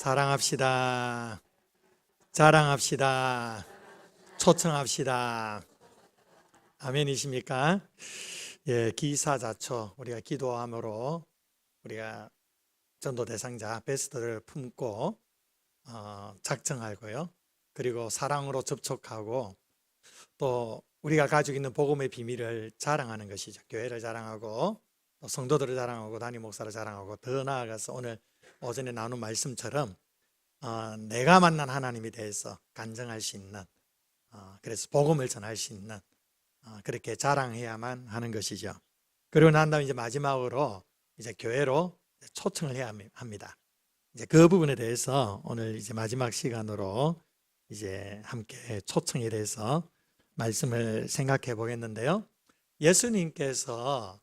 자랑합시다. 자랑합시다. 초청합시다. 아멘이십니까? 예, 기사자초 우리가 기도함으로 우리가 전도 대상자 베스트를 품고 작정하고요. 그리고 사랑으로 접촉하고 또 우리가 가지고 있는 복음의 비밀을 자랑하는 것이죠. 교회를 자랑하고 또 성도들을 자랑하고 담임 목사를 자랑하고 더 나아가서 오늘 오전에 나눈 말씀처럼 내가 만난 하나님에 대해서 간증할 수 있는 그래서 복음을 전할 수 있는 그렇게 자랑해야만 하는 것이죠. 그리고 난 다음에 이제 마지막으로 이제 교회로 초청을 해야 합니다. 이제 그 부분에 대해서 오늘 이제 마지막 시간으로 이제 함께 초청에 대해서 말씀을 생각해 보겠는데요. 예수님께서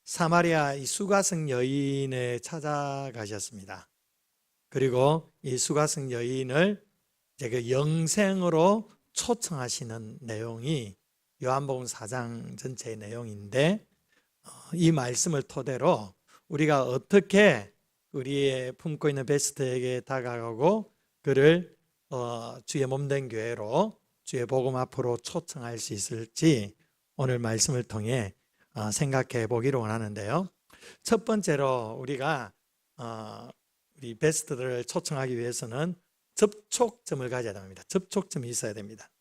사마리아 이 수가성 여인에 찾아가셨습니다. 그리고 이 수가성 여인을 이제 그 영생으로 초청하시는 내용이 요한복음 4장 전체의 내용인데 이 말씀을 토대로 우리가 어떻게 우리의 품고 있는 베스트에게 다가가고 그를 주의 몸된 교회로 주의 복음 앞으로 초청할 수 있을지 오늘 말씀을 통해 생각해 보기를 원하는데요. 첫 번째로 우리가 우리 베스트들을 초청하기 위해서는 접촉점을 가져야 됩니다. 접촉점이 있어야 됩니다.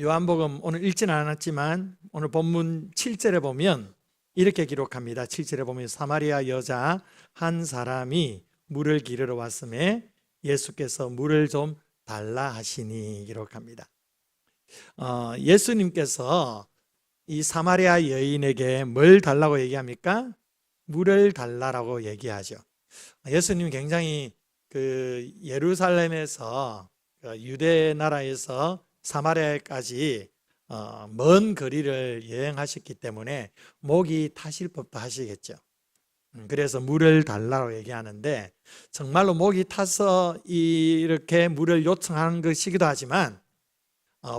요한복음 오늘 읽지는 않았지만 오늘 본문 7절에 보면 이렇게 기록합니다. 7절에 보면 사마리아 여자 한 사람이 물을 기르러 왔음에 예수께서 물을 좀 달라 하시니 기록합니다. 예수님께서 이 사마리아 여인에게 뭘 달라고 얘기합니까? 물을 달라고 얘기하죠. 예수님이 굉장히 그 예루살렘에서 유대 나라에서 사마리아까지 먼 거리를 여행하셨기 때문에 목이 타실 법도 하시겠죠. 그래서 물을 달라고 얘기하는데 정말로 목이 타서 이렇게 물을 요청하는 것이기도 하지만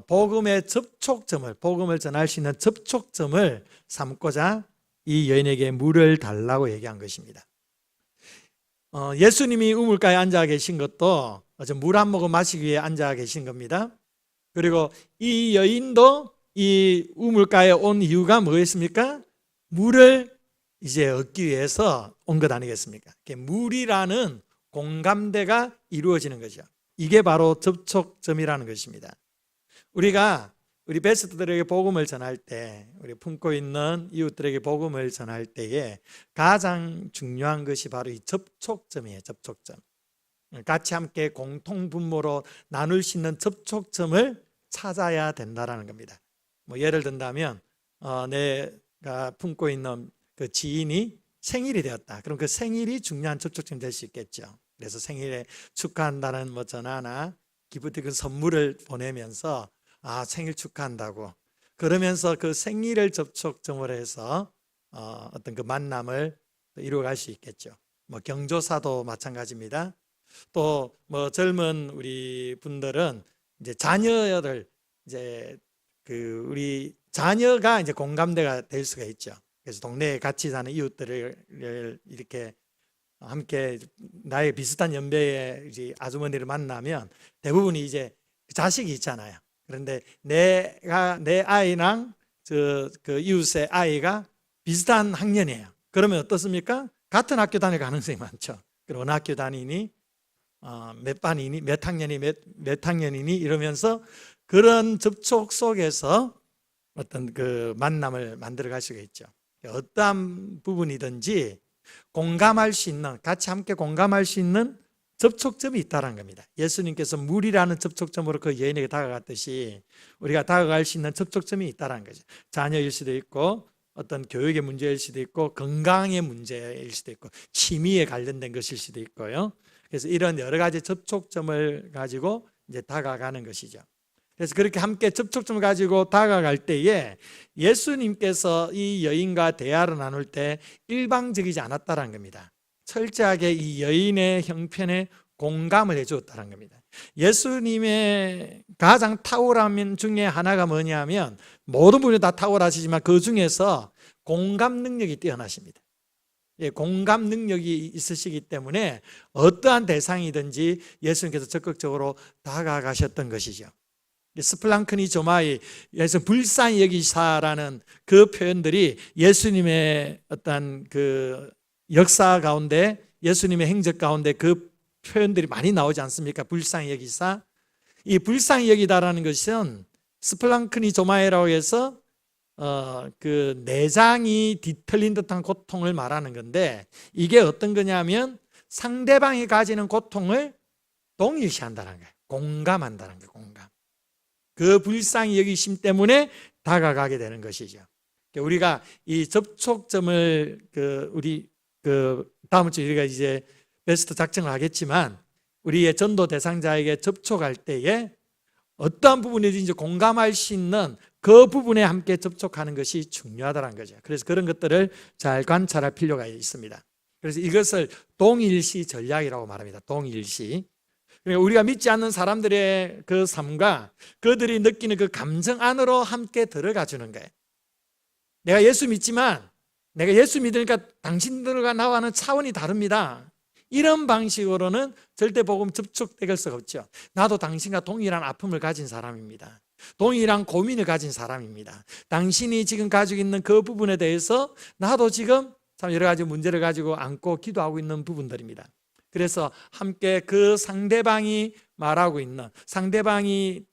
복음의 접촉점을, 복음을 전할 수 있는 접촉점을 삼고자 이 여인에게 물을 달라고 얘기한 것입니다. 예수님이 우물가에 앉아 계신 것도 물 한 모금 마시기 위해 앉아 계신 겁니다. 그리고 이 여인도 이 우물가에 온 이유가 뭐였습니까? 물을 이제 얻기 위해서 온 것 아니겠습니까? 물이라는 공감대가 이루어지는 거죠. 이게 바로 접촉점이라는 것입니다. 우리가 우리 베스트들에게 복음을 전할 때, 우리 품고 있는 이웃들에게 복음을 전할 때에 가장 중요한 것이 바로 이 접촉점이에요. 접촉점. 같이 함께 공통 분모로 나눌 수 있는 접촉점을 찾아야 된다는 겁니다. 뭐 예를 든다면 내가 품고 있는 그 지인이 생일이 되었다. 그럼 그 생일이 중요한 접촉점이 될 수 있겠죠. 그래서 생일에 축하한다는 뭐 전화나 기프티콘 선물을 보내면서 생일 축하한다고 그러면서 그 생일을 접촉점으로 해서 어떤 그 만남을 이루어갈 수 있겠죠. 뭐 경조사도 마찬가지입니다. 또 뭐 젊은 우리 분들은 이제 자녀를 이제 그 우리 자녀가 이제 공감대가 될 수가 있죠. 그래서 동네에 같이 사는 이웃들을 이렇게 함께 나의 비슷한 연배의 이제 아주머니를 만나면 대부분이 이제 자식이 있잖아요. 그런데 내 아이랑 그 이웃의 아이가 비슷한 학년이에요. 그러면 어떻습니까? 같은 학교 다닐 가능성이 많죠. 그리고 어느 학교 다니니, 몇 반이니, 몇 학년이 몇 학년이니 이러면서 그런 접촉 속에서 어떤 그 만남을 만들어 갈 수가 있죠. 어떠한 부분이든지 공감할 수 있는, 같이 함께 공감할 수 있는 접촉점이 있다는 겁니다. 예수님께서 물이라는 접촉점으로 그 여인에게 다가갔듯이 우리가 다가갈 수 있는 접촉점이 있다는 거죠. 자녀일 수도 있고 어떤 교육의 문제일 수도 있고 건강의 문제일 수도 있고 취미에 관련된 것일 수도 있고요. 그래서 이런 여러 가지 접촉점을 가지고 이제 다가가는 것이죠. 그래서 그렇게 함께 접촉점을 가지고 다가갈 때에 예수님께서 이 여인과 대화를 나눌 때 일방적이지 않았다는 겁니다. 철저하게 이 여인의 형편에 공감을 해주었다는 겁니다. 예수님의 가장 탁월함 중에 하나가 뭐냐면 모든 분이 다 탁월하시지만 그 중에서 공감 능력이 뛰어나십니다. 공감 능력이 있으시기 때문에 어떠한 대상이든지 예수님께서 적극적으로 다가가셨던 것이죠. 스플랑크니 조마이에서 불쌍히 여기사라는 그 표현들이 예수님의 어떤 그 역사 가운데, 예수님의 행적 가운데 그 표현들이 많이 나오지 않습니까? 불쌍히 여기사. 이 불쌍히 여기다라는 것은 스플랑크니 조마이라고 해서 그 내장이 뒤틀린 듯한 고통을 말하는 건데, 이게 어떤 거냐면 상대방이 가지는 고통을 동일시한다는 거예요. 공감한다는 거예요. 공감. 그 불쌍히 여기심 때문에 다가가게 되는 것이죠. 우리가 이 접촉점을 우리 다음 주에 우리가 이제 베스트 작정을 하겠지만, 우리의 전도 대상자에게 접촉할 때에 어떠한 부분이든지 공감할 수 있는 그 부분에 함께 접촉하는 것이 중요하다는 거죠. 그래서 그런 것들을 잘 관찰할 필요가 있습니다. 그래서 이것을 동일시 전략이라고 말합니다. 동일시. 그러니까 우리가 믿지 않는 사람들의 그 삶과 그들이 느끼는 그 감정 안으로 함께 들어가 주는 거예요. 내가 예수 믿지만 내가 예수 믿으니까 당신들과 나와는 차원이 다릅니다. 이런 방식으로는 절대 복음 접촉될 수가 없죠. 나도 당신과 동일한 아픔을 가진 사람입니다. 동일한 고민을 가진 사람입니다. 당신이 지금 가지고 있는 그 부분에 대해서 나도 지금 참 여러 가지 문제를 가지고 안고 기도하고 있는 부분들입니다. 그래서 함께 그 상대방이 말하고 있는, 상대방이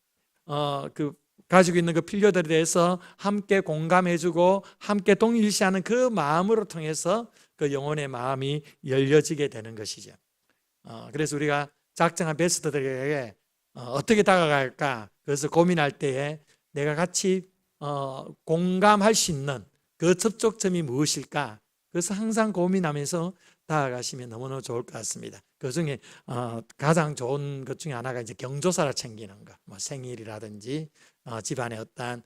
가지고 있는 그 필요들에 대해서 함께 공감해주고 함께 동일시하는 그 마음으로 통해서 그 영혼의 마음이 열려지게 되는 것이죠. 그래서 우리가 작정한 베스트들에게 어떻게 다가갈까, 그래서 고민할 때에 내가 같이 공감할 수 있는 그 접촉점이 무엇일까, 그래서 항상 고민하면서 다가가시면 너무너무 좋을 것 같습니다. 그 중에 가장 좋은 것 중에 하나가 이제 경조사를 챙기는 것, 뭐 생일이라든지 집안에 어떠한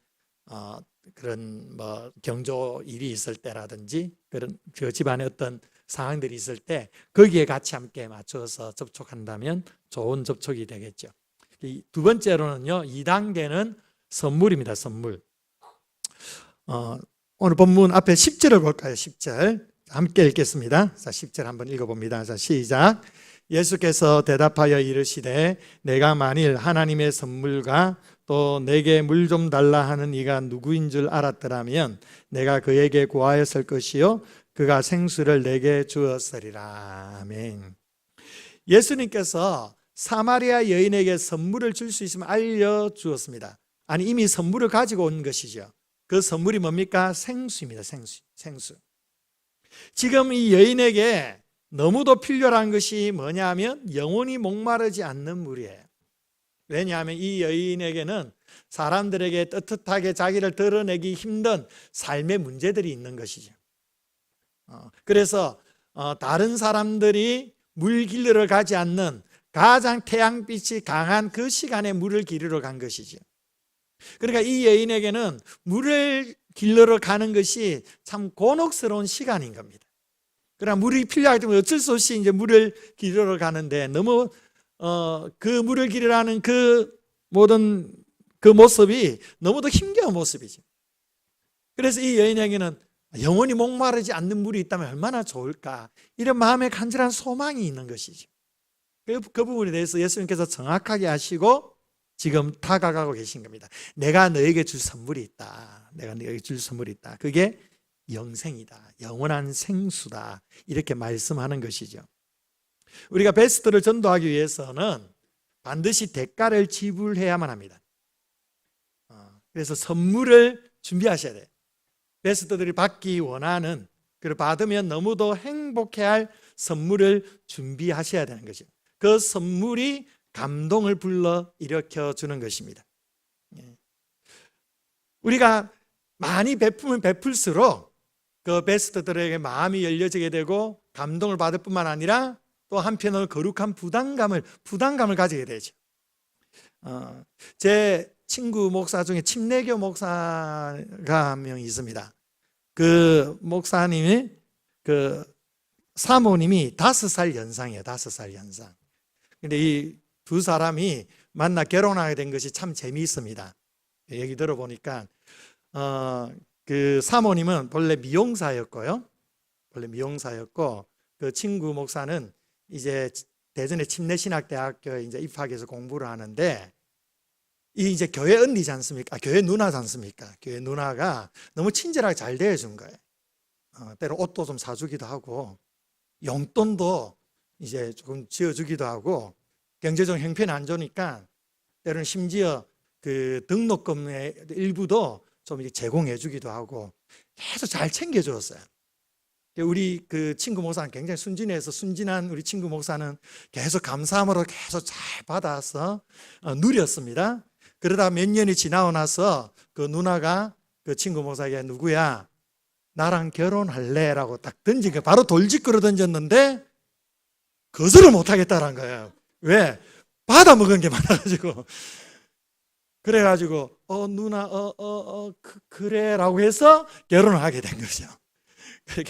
그런 뭐 경조 일이 있을 때라든지 그런 그 집안에 어떤 상황들이 있을 때 거기에 같이 함께 맞춰서 접촉한다면 좋은 접촉이 되겠죠. 두 번째로는요, 2단계는 선물입니다. 선물. 오늘 본문 앞에 10절을 볼까요? 10절 함께 읽겠습니다. 자, 10절 한번 읽어봅니다. 자, 시작. 예수께서 대답하여 이르시되 내가 만일 하나님의 선물과 또 내게 물 좀 달라 하는 이가 누구인 줄 알았더라면 내가 그에게 구하였을 것이요 그가 생수를 내게 주었으리라. 아멘. 예수님께서 사마리아 여인에게 선물을 줄 수 있으면 알려주었습니다. 아니, 이미 선물을 가지고 온 것이죠. 그 선물이 뭡니까? 생수입니다. 생수. 지금 이 여인에게 너무도 필요한 것이 뭐냐 하면 영원히 목마르지 않는 물이에요. 왜냐하면 이 여인에게는 사람들에게 떳떳하게 자기를 드러내기 힘든 삶의 문제들이 있는 것이죠. 그래서 다른 사람들이 물 길러러 가지 않는 가장 태양빛이 강한 그 시간에 물을 기르러 간 것이죠. 그러니까 이 여인에게는 물을 길러러 가는 것이 참 곤혹스러운 시간인 겁니다. 그러나 물이 필요하기 때문에 어쩔 수 없이 이제 물을 길러러 가는데 너무 그 물을 길으라는 그 모든 그 모습이 너무도 힘겨운 모습이죠. 그래서 이 여인에게는 영원히 목마르지 않는 물이 있다면 얼마나 좋을까, 이런 마음에 간절한 소망이 있는 것이죠. 그 부분에 대해서 예수님께서 정확하게 아시고 지금 다가가고 계신 겁니다. 내가 너에게 줄 선물이 있다. 내가 너에게 줄 선물이 있다. 그게 영생이다. 영원한 생수다. 이렇게 말씀하는 것이죠. 우리가 베스트를 전도하기 위해서는 반드시 대가를 지불해야만 합니다. 그래서 선물을 준비하셔야 돼요. 베스트들이 받기 원하는, 그리고 받으면 너무도 행복해할 선물을 준비하셔야 되는 거죠. 그 선물이 감동을 불러 일으켜 주는 것입니다. 우리가 많이 베풀면 베풀수록 그 베스트들에게 마음이 열려지게 되고 감동을 받을 뿐만 아니라 또 한편으로 거룩한 부담감을 가지게 되죠. 제 친구 목사 중에 침례교 목사가 한 명 있습니다. 그 목사님이 그 사모님이 5살 연상이에요. 5살 연상. 근데 이 두 사람이 만나 결혼하게 된 것이 참 재미있습니다. 얘기 들어보니까 그 사모님은 본래 미용사였고요. 원래 미용사였고, 그 친구 목사는 이제 대전의 침례신학대학교에 이제 입학해서 공부를 하는데, 이 이제 교회 언니지 않습니까? 교회 누나지 않습니까? 교회 누나가 너무 친절하게 잘 대해준 거예요. 때로 옷도 좀 사주기도 하고, 용돈도 이제 조금 지어주기도 하고, 경제적 형편이 안 좋으니까 때로는 심지어 그 등록금의 일부도 좀 제공해주기도 하고 계속 잘 챙겨주었어요. 우리 그 친구 목사는 굉장히 순진해서, 순진한 우리 친구 목사는 계속 감사함으로 계속 잘 받아서 누렸습니다. 그러다 몇 년이 지나고 나서 그 누나가 그 친구 목사에게 누구야? 나랑 결혼할래? 라고 딱 던진 거예요. 바로 돌직구로 던졌는데 거절을 못 하겠다는 거예요. 왜? 받아먹은 게 많아가지고. 그래가지고 누나 그래 라고 해서 결혼을 하게 된 거죠.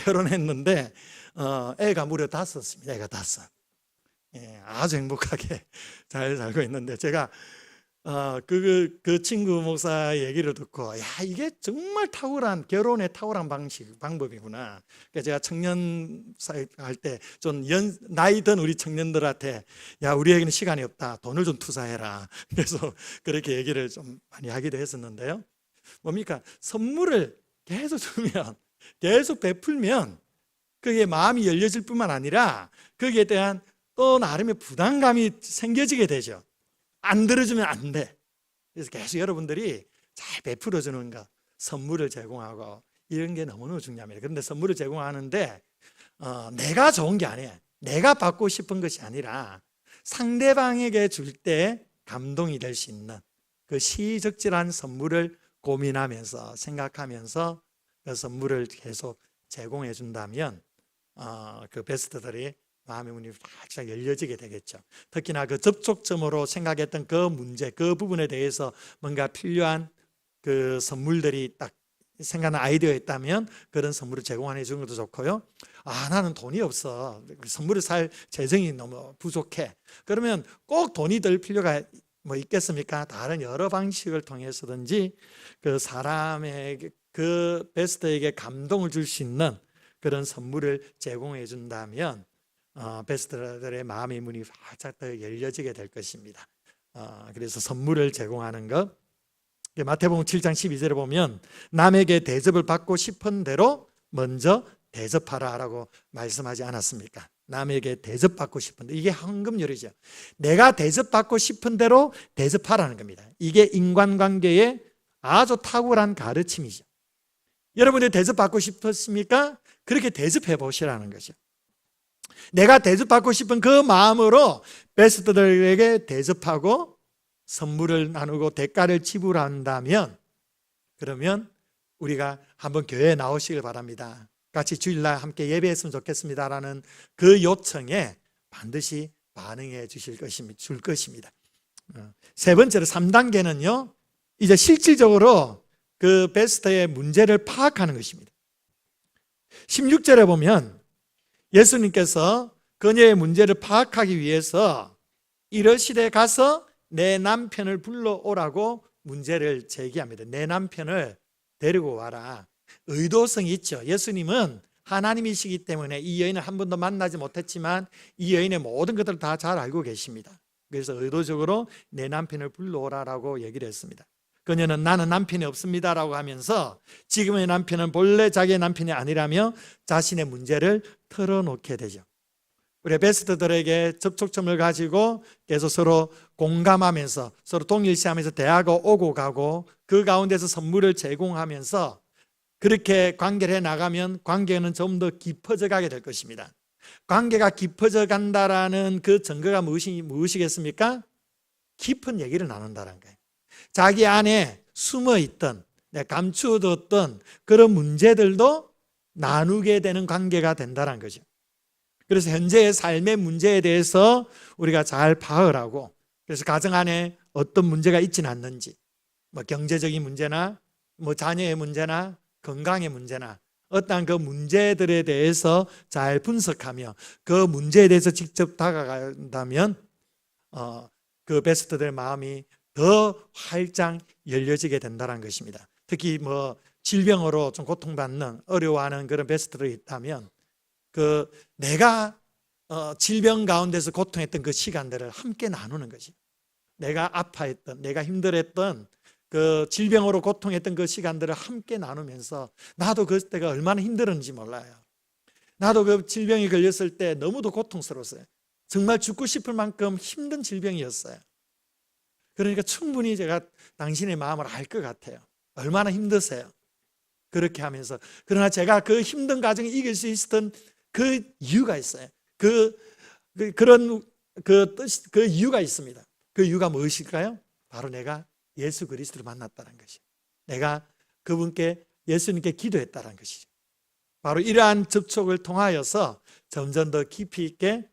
결혼했는데 애가 무려 5입니다. 애가 5. 예, 아주 행복하게 잘 살고 있는데, 제가 그 친구 목사 얘기를 듣고, 야, 이게 정말 탁월한, 결혼의 탁월한 방법이구나. 그러니까 제가 청년 사회 할 때 좀 나이 든 우리 청년들한테, 야, 우리에게는 시간이 없다, 돈을 좀 투자해라. 그래서 그렇게 얘기를 좀 많이 하기도 했었는데요. 뭡니까? 선물을 계속 주면, 계속 베풀면 그게 마음이 열려질 뿐만 아니라 거기에 대한 또 나름의 부담감이 생겨지게 되죠. 안 들어주면 안 돼. 그래서 계속 여러분들이 잘 베풀어주는 것, 선물을 제공하고 이런 게 너무너무 중요합니다. 그런데 선물을 제공하는데 내가 좋은 게 아니에요. 내가 받고 싶은 것이 아니라 상대방에게 줄 때 감동이 될 수 있는 그 시적절한 선물을 고민하면서 생각하면서 그 선물을 계속 제공해 준다면 그 베스트들이 마음의 문이 활짝 열려지게 되겠죠. 특히나 그 접촉점으로 생각했던 그 문제, 그 부분에 대해서 뭔가 필요한 그 선물들이 딱 생각나는 아이디어가 있다면 그런 선물을 제공해 주는 것도 좋고요. 나는 돈이 없어, 선물을 살 재정이 너무 부족해, 그러면 꼭 돈이 들 필요가 뭐 있겠습니까? 다른 여러 방식을 통해서든지 그 사람에게, 그 베스트에게 감동을 줄 수 있는 그런 선물을 제공해 준다면 베스트들의 마음의 문이 활짝 더 열려지게 될 것입니다. 그래서 선물을 제공하는 것, 마태복음 7장 12절에 보면 남에게 대접을 받고 싶은 대로 먼저 대접하라라고 말씀하지 않았습니까? 남에게 대접받고 싶은 대로, 이게 황금률이죠. 내가 대접받고 싶은 대로 대접하라는 겁니다. 이게 인간관계의 아주 탁월한 가르침이죠. 여러분이 대접받고 싶으십니까? 그렇게 대접해 보시라는 거죠. 내가 대접받고 싶은 그 마음으로 베스트들에게 대접하고 선물을 나누고 대가를 지불한다면, 그러면 우리가 한번 교회에 나오시길 바랍니다, 같이 주일날 함께 예배했으면 좋겠습니다라는 그 요청에 반드시 반응해 줄 것입니다. 세 번째로 3단계는요, 이제 실질적으로 그 베스트의 문제를 파악하는 것입니다. 16절에 보면 예수님께서 그녀의 문제를 파악하기 위해서 이러시되 가서 내 남편을 불러오라고 문제를 제기합니다. 내 남편을 데리고 와라. 의도성이 있죠. 예수님은 하나님이시기 때문에 이 여인을 한 번도 만나지 못했지만 이 여인의 모든 것들을 다 잘 알고 계십니다. 그래서 의도적으로 내 남편을 불러오라라고 얘기를 했습니다. 그녀는 나는 남편이 없습니다라고 하면서 지금의 남편은 본래 자기의 남편이 아니라며 자신의 문제를 털어놓게 되죠. 우리 베스트들에게 접촉점을 가지고 계속 서로 공감하면서 서로 동일시하면서 대화가 오고 가고 그 가운데서 선물을 제공하면서 그렇게 관계를 해나가면 관계는 좀 더 깊어져 가게 될 것입니다. 관계가 깊어져 간다라는 그 증거가 무엇이겠습니까? 깊은 얘기를 나눈다는 거예요. 자기 안에 숨어있던, 감추어뒀던 그런 문제들도 나누게 되는 관계가 된다는 거죠. 그래서 현재의 삶의 문제에 대해서 우리가 잘 파악을 하고, 그래서 가정 안에 어떤 문제가 있지는 않는지, 뭐 경제적인 문제나 뭐 자녀의 문제나 건강의 문제나 어떠한 그 문제들에 대해서 잘 분석하며 그 문제에 대해서 직접 다가간다면 그 베스트들의 마음이 더 활짝 열려지게 된다는 것입니다. 특히 뭐 질병으로 좀 고통받는, 어려워하는 그런 베스트들이 있다면 내가 질병 가운데서 고통했던 그 시간들을 함께 나누는 거지. 내가 아파했던, 내가 힘들었던 그 질병으로 고통했던 그 시간들을 함께 나누면서 나도 그때가 얼마나 힘들었는지 몰라요. 나도 그 질병이 걸렸을 때 너무도 고통스러웠어요. 정말 죽고 싶을 만큼 힘든 질병이었어요. 그러니까 충분히 제가 당신의 마음을 알 것 같아요. 얼마나 힘드세요. 그렇게 하면서, 그러나 제가 그 힘든 과정을 이길 수 있었던 그 이유가 있어요. 그런 이유가 있습니다. 그 이유가 무엇일까요? 바로 내가 예수 그리스도를 만났다는 것이, 내가 그분께, 예수님께 기도했다는 것이죠. 바로 이러한 접촉을 통하여서 점점 더 깊이 있게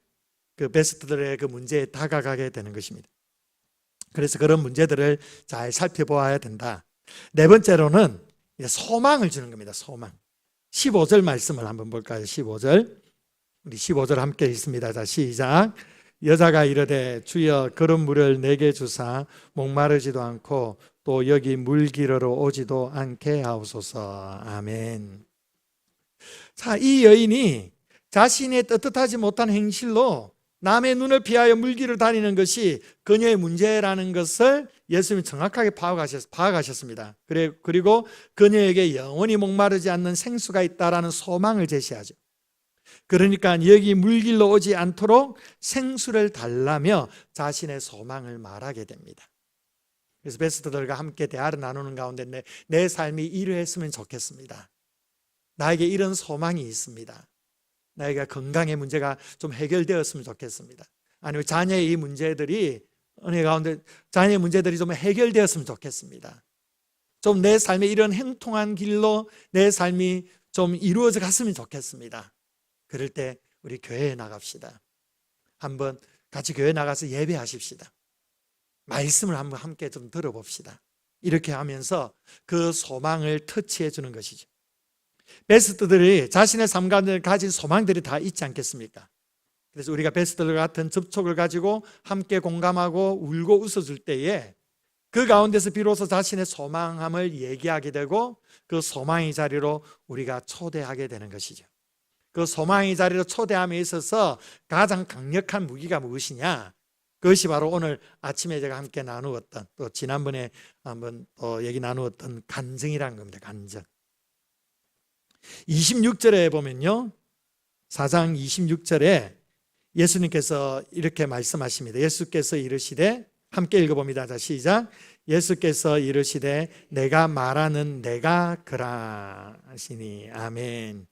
그 베스트들의 그 문제에 다가가게 되는 것입니다. 그래서 그런 문제들을 잘 살펴보아야 된다. 네 번째로는 소망을 주는 겁니다. 소망. 15절 말씀을 한번 볼까요? 15절. 우리 15절 함께 읽습니다. 자, 시작. 여자가 이르되 주여 그런 물을 내게 주사 목마르지도 않고 또 여기 물 기르러 오지도 않게 하옵소서. 아멘. 자, 이 여인이 자신의 떳떳하지 못한 행실로 남의 눈을 피하여 물기를 다니는 것이 그녀의 문제라는 것을 예수님이 정확하게 파악하셨습니다. 그리고 그녀에게 영원히 목마르지 않는 생수가 있다라는 소망을 제시하죠. 그러니까 여기 물길로 오지 않도록 생수를 달라며 자신의 소망을 말하게 됩니다. 그래서 베스트들과 함께 대화를 나누는 가운데 내 삶이 이러했으면 좋겠습니다. 나에게 이런 소망이 있습니다. 나에게 건강의 문제가 좀 해결되었으면 좋겠습니다. 아니면 자녀의 이 문제들이, 은혜 가운데 자녀의 문제들이 좀 해결되었으면 좋겠습니다. 좀 내 삶에 이런 행통한 길로 내 삶이 좀 이루어져 갔으면 좋겠습니다. 그럴 때 우리 교회에 나갑시다. 한번 같이 교회 나가서 예배하십시다. 말씀을 한번 함께 좀 들어봅시다. 이렇게 하면서 그 소망을 터치해 주는 것이죠. 베스트들이 자신의 삶 가운데 가진 소망들이 다 있지 않겠습니까? 그래서 우리가 베스트들 같은 접촉을 가지고 함께 공감하고 울고 웃어줄 때에 그 가운데서 비로소 자신의 소망함을 얘기하게 되고 그 소망의 자리로 우리가 초대하게 되는 것이죠. 그 소망의 자리로 초대함에 있어서 가장 강력한 무기가 무엇이냐? 그것이 바로 오늘 아침에 제가 함께 나누었던, 또 지난번에 한번 얘기 나누었던 간증이라는 겁니다. 간증. 26절에 보면요, 4장 26절에 예수님께서 이렇게 말씀하십니다. 예수께서 이르시되, 함께 읽어봅니다. 자, 시작. 예수께서 이르시되 내가 말하는 내가 그라 하시니. 아멘.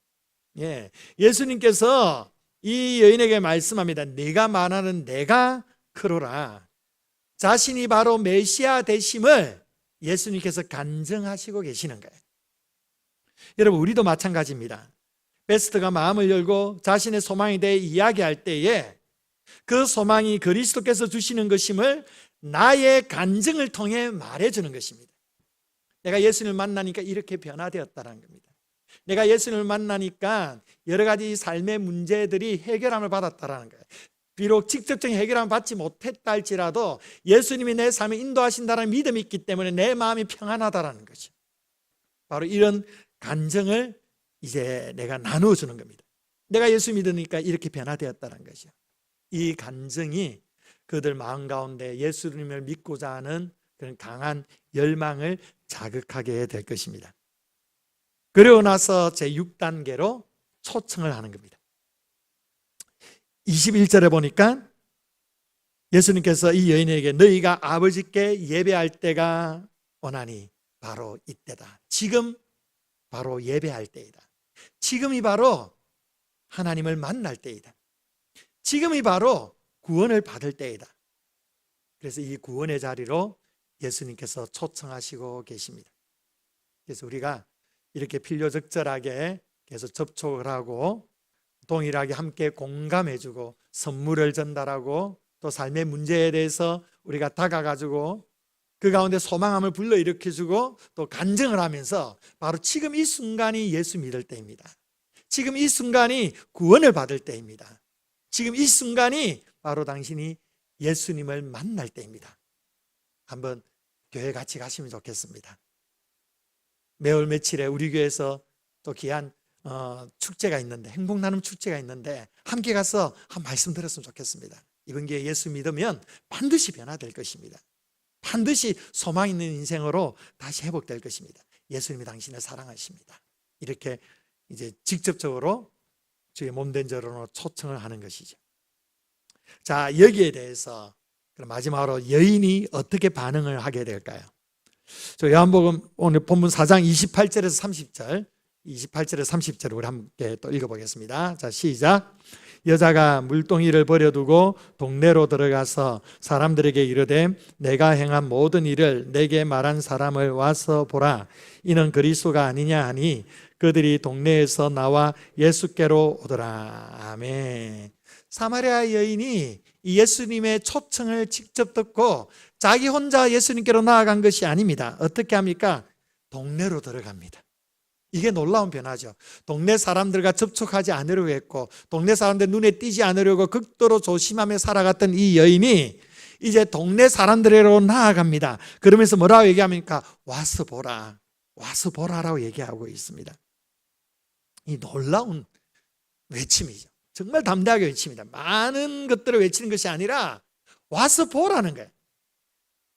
예, 예수님께서 이 여인에게 말씀합니다. 내가 말하는 내가 그러라. 자신이 바로 메시아 되심을 예수님께서 간증하시고 계시는 거예요. 여러분, 우리도 마찬가지입니다. 베스트가 마음을 열고 자신의 소망에 대해 이야기할 때에 그 소망이 그리스도께서 주시는 것임을 나의 간증을 통해 말해주는 것입니다. 내가 예수님을 만나니까 이렇게 변화되었다는 겁니다. 내가 예수님을 만나니까 여러 가지 삶의 문제들이 해결함을 받았다는 거예요. 비록 직접적인 해결함을 받지 못했다 할지라도 예수님이 내 삶을 인도하신다는 믿음이 있기 때문에 내 마음이 평안하다는 거죠. 바로 이런 간증을 이제 내가 나누어주는 겁니다. 내가 예수 믿으니까 이렇게 변화되었다는 거죠. 이 간증이 그들 마음 가운데 예수님을 믿고자 하는 그런 강한 열망을 자극하게 될 것입니다. 그리고 나서 제6단계로 초청을 하는 겁니다. 21절에 보니까 예수님께서 이 여인에게 너희가 아버지께 예배할 때가 오나니 바로 이때다. 지금 바로 예배할 때이다. 지금이 바로 하나님을 만날 때이다. 지금이 바로 구원을 받을 때이다. 그래서 이 구원의 자리로 예수님께서 초청하시고 계십니다. 그래서 우리가 이렇게 필요적절하게 계속 접촉을 하고 동일하게 함께 공감해주고 선물을 전달하고 또 삶의 문제에 대해서 우리가 다가가지고 그 가운데 소망함을 불러일으켜주고 또 간증을 하면서 바로 지금 이 순간이 예수 믿을 때입니다. 지금 이 순간이 구원을 받을 때입니다. 지금 이 순간이 바로 당신이 예수님을 만날 때입니다. 한번 교회 같이 가시면 좋겠습니다. 매월 며칠에 우리 교회에서 또 귀한 축제가 있는데, 행복 나눔 축제가 있는데 함께 가서 한 말씀 들었으면 좋겠습니다. 이번 기회에 예수 믿으면 반드시 변화될 것입니다. 반드시 소망 있는 인생으로 다시 회복될 것입니다. 예수님이 당신을 사랑하십니다. 이렇게 이제 직접적으로 주의 몸된 저로 초청을 하는 것이죠. 자, 여기에 대해서 그럼 마지막으로 여인이 어떻게 반응을 하게 될까요? 저 요한복음 오늘 본문 4장 28절에서 30절, 28절에서 30절을 우리 함께 또 읽어보겠습니다. 자, 시작. 여자가 물동이를 버려두고 동네로 들어가서 사람들에게 이르되 내가 행한 모든 일을 내게 말한 사람을 와서 보라. 이는 그리스도가 아니냐 하니 그들이 동네에서 나와 예수께로 오더라. 아멘. 사마리아 여인이 이 예수님의 초청을 직접 듣고 자기 혼자 예수님께로 나아간 것이 아닙니다. 어떻게 합니까? 동네로 들어갑니다. 이게 놀라운 변화죠. 동네 사람들과 접촉하지 않으려고 했고 동네 사람들 눈에 띄지 않으려고 극도로 조심하며 살아갔던 이 여인이 이제 동네 사람들로 나아갑니다. 그러면서 뭐라고 얘기합니까? 와서 보라. 와서 보라라고 얘기하고 있습니다. 이 놀라운 외침이죠. 정말 담대하게 외칩니다. 많은 것들을 외치는 것이 아니라 와서 보라는 거예요.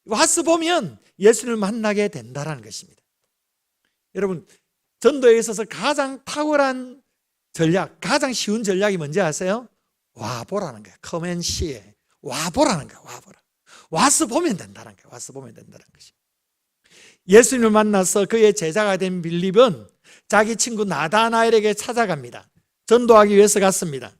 와서 보면 예수님을 만나게 된다는 것입니다. 여러분, 전도에 있어서 가장 탁월한 전략, 가장 쉬운 전략이 뭔지 아세요? 와보라는 거예요. Come and see. 와보라는 거예요. 와보라. 와서 보면 된다는 거예요. 와서 보면 된다는 것입니다. 예수님을 만나서 그의 제자가 된 빌립은 자기 친구 나다나엘에게 찾아갑니다. 전도하기 위해서 갔습니다.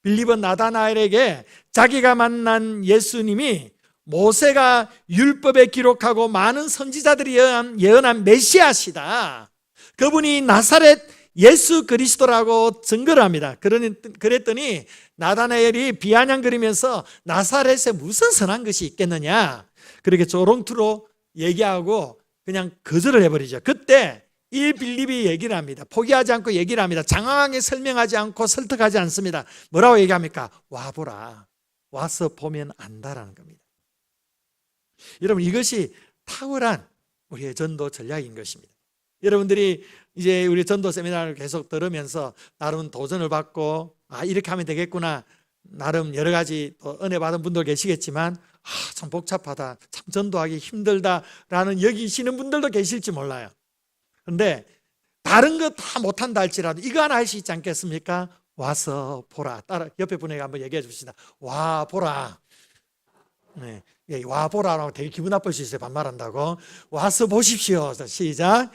빌립은 나다나엘에게 자기가 만난 예수님이 모세가 율법에 기록하고 많은 선지자들이 예언한 메시아시다. 그분이 나사렛 예수 그리스도라고 증거를 합니다. 그랬더니 나다나엘이 비아냥거리면서 나사렛에 무슨 선한 것이 있겠느냐, 그렇게 조롱투로 얘기하고 그냥 거절을 해버리죠. 그때 이 빌립이 얘기를 합니다. 포기하지 않고 얘기를 합니다. 장황하게 설명하지 않고 설득하지 않습니다. 뭐라고 얘기합니까? 와보라. 와서 보면 안다라는 겁니다. 여러분, 이것이 탁월한 우리의 전도 전략인 것입니다. 여러분들이 이제 우리 전도 세미나를 계속 들으면서 나름 도전을 받고 이렇게 하면 되겠구나, 나름 여러 가지 또 은혜 받은 분도 계시겠지만 참 복잡하다, 참 전도하기 힘들다라는 여기시는 분들도 계실지 몰라요. 그런데 다른 거 다 못한다 할지라도 이거 하나 할 수 있지 않겠습니까? 와서 보라. 따라 옆에 분에게 한번 얘기해 줍시다. 와 보라. 네, 와 보라라고 되게 기분 나쁠 수 있어요. 반말한다고. 와서 보십시오. 시작.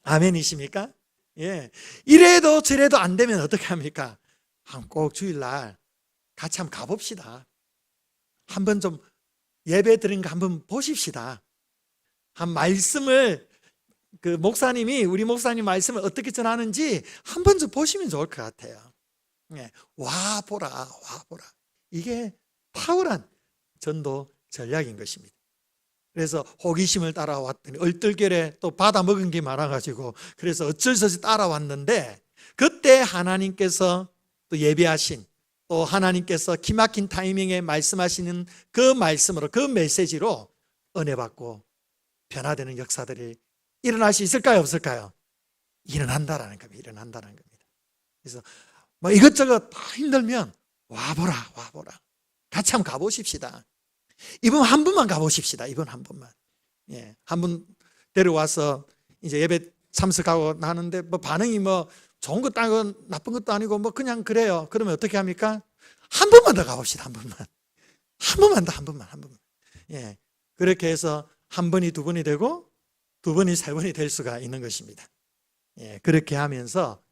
아멘이십니까? 예. 이래도 저래도 안 되면 어떻게 합니까? 꼭 주일날 같이 한번 가봅시다. 한번 좀 예배 드린 거 한번 보십시다. 한 말씀을 우리 목사님 말씀을 어떻게 전하는지 한번 좀 보시면 좋을 것 같아요. 예. 와 보라. 이게 탁월한 전도 전략인 것입니다. 그래서 호기심을 따라왔더니 얼떨결에 또 받아 먹은 게 많아가지고 그래서 어쩔 수 없이 따라왔는데, 그때 하나님께서 또 예비하신, 또 하나님께서 기막힌 타이밍에 말씀하시는 그 말씀으로, 그 메시지로 은혜 받고 변화되는 역사들이 일어날 수 있을까요? 없을까요? 일어난다라는 겁니다. 일어난다는 겁니다. 그래서 뭐 이것저것 다 힘들면 와보라. 같이 한번 가보십시다. 이번 한 번만 가보십시다. 이번 한 번만. 예, 한 번 데려와서 이제 예배 참석하고 나는데 뭐 반응이 뭐 좋은 것도 아니고 나쁜 것도 아니고 뭐 그냥 그래요. 그러면 어떻게 합니까? 한 번만 더 가봅시다. 한 번만 더. 한 번만. 예, 그렇게 해서 한 번이 두 번이 되고 두 번이 세 번이 될 수가 있는 것입니다. 예, 그렇게 하면서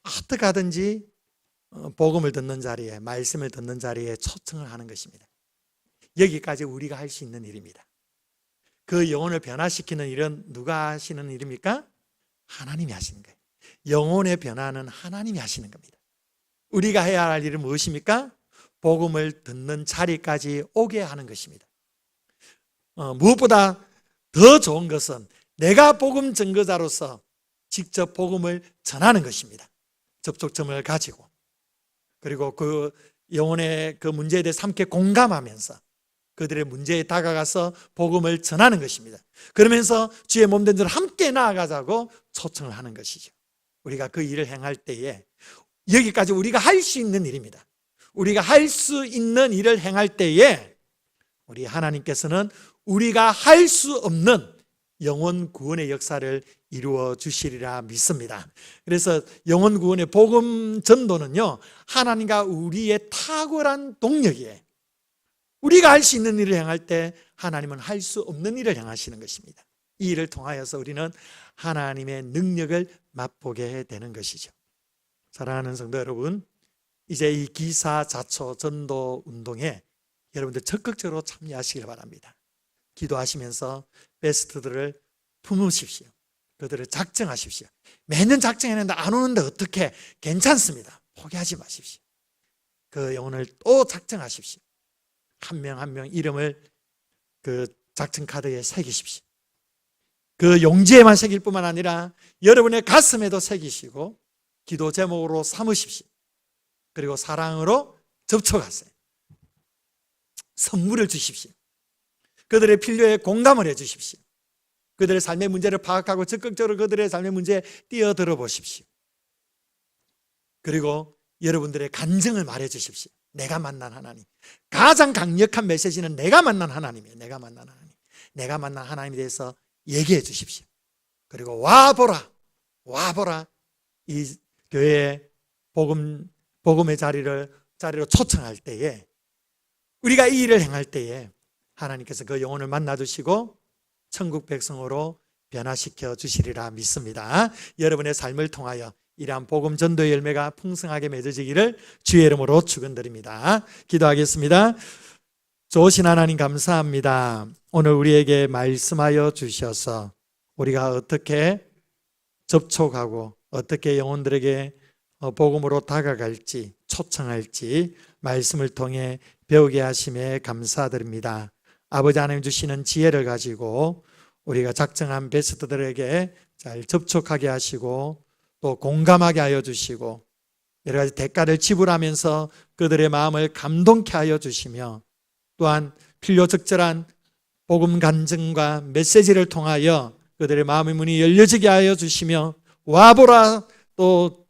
어떻게 하든지 복음을 듣는 자리에, 말씀을 듣는 자리에 초청을 하는 것입니다. 여기까지 우리가 할 수 있는 일입니다. 그 영혼을 변화시키는 일은 누가 하시는 일입니까? 하나님이 하시는 거예요. 영혼의 변화는 하나님이 하시는 겁니다. 우리가 해야 할 일은 무엇입니까? 복음을 듣는 자리까지 오게 하는 것입니다. 무엇보다 더 좋은 것은 내가 복음 증거자로서 직접 복음을 전하는 것입니다. 접촉점을 가지고, 그리고 그 영혼의 그 문제에 대해서 함께 공감하면서 그들의 문제에 다가가서 복음을 전하는 것입니다. 그러면서 주의 몸된 자로 함께 나아가자고 초청을 하는 것이죠. 우리가 그 일을 행할 때에 여기까지 우리가 할 수 있는 일입니다. 우리가 할 수 있는 일을 행할 때에 우리 하나님께서는 우리가 할 수 없는 영혼 구원의 역사를 이루어 주시리라 믿습니다. 그래서 영혼 구원의 복음 전도는요, 하나님과 우리의 탁월한 동력이에요. 우리가 할 수 있는 일을 행할 때 하나님은 할 수 없는 일을 행하시는 것입니다. 이 일을 통하여서 우리는 하나님의 능력을 맛보게 되는 것이죠. 사랑하는 성도 여러분, 이제 이 기사자초 전도 운동에 여러분들 적극적으로 참여하시길 바랍니다. 기도하시면서 베스트들을 품으십시오. 그들을 작정하십시오. 매년 작정했는데 안 오는데 어떻게? 괜찮습니다. 포기하지 마십시오. 그 영혼을 또 작정하십시오. 한 명 한 명 이름을 그 작정 카드에 새기십시오. 그 용지에만 새길 뿐만 아니라 여러분의 가슴에도 새기시고 기도 제목으로 삼으십시오. 그리고 사랑으로 접촉하세요. 선물을 주십시오. 그들의 필요에 공감을 해 주십시오. 그들의 삶의 문제를 파악하고 적극적으로 그들의 삶의 문제에 뛰어들어 보십시오. 그리고 여러분들의 간증을 말해 주십시오. 내가 만난 하나님. 가장 강력한 메시지는 내가 만난 하나님이에요. 내가 만난 하나님. 내가 만난 하나님에 대해서 얘기해 주십시오. 그리고 와보라. 이 교회에 복음의 자리로 초청할 때에 우리가 이 일을 행할 때에 하나님께서 그 영혼을 만나 주시고 천국 백성으로 변화시켜 주시리라 믿습니다. 여러분의 삶을 통하여 이러한 복음 전도의 열매가 풍성하게 맺어지기를 주의 이름으로 축원드립니다. 기도하겠습니다. 좋으신 하나님 감사합니다. 오늘 우리에게 말씀하여 주셔서 우리가 어떻게 접촉하고 어떻게 영혼들에게 복음으로 다가갈지 초청할지 말씀을 통해 배우게 하심에 감사드립니다. 아버지 하나님 주시는 지혜를 가지고 우리가 작정한 베스트들에게 잘 접촉하게 하시고 또 공감하게 하여 주시고 여러 가지 대가를 지불하면서 그들의 마음을 감동케 하여 주시며 또한 필요 적절한 복음 간증과 메시지를 통하여 그들의 마음의 문이 열려지게 하여 주시며 와보라 또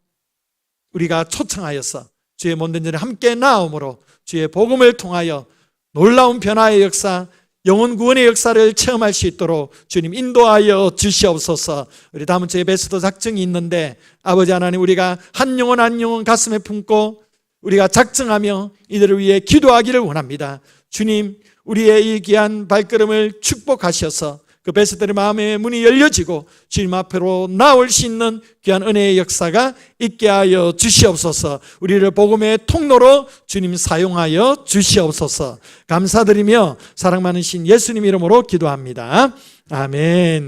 우리가 초청하여서 주의 몸된 전에 함께 나옴으로 주의 복음을 통하여 놀라운 변화의 역사, 영혼 구원의 역사를 체험할 수 있도록 주님 인도하여 주시옵소서. 우리 다음 주에 베스트 작정이 있는데 아버지 하나님 우리가 한 영혼 한 영혼 가슴에 품고 우리가 작정하며 이들을 위해 기도하기를 원합니다. 주님 우리의 이 귀한 발걸음을 축복하셔서 그 베스트들의 마음의 문이 열려지고 주님 앞으로 나올 수 있는 귀한 은혜의 역사가 있게 하여 주시옵소서. 우리를 복음의 통로로 주님 사용하여 주시옵소서. 감사드리며 사랑 많으신 예수님 이름으로 기도합니다. 아멘.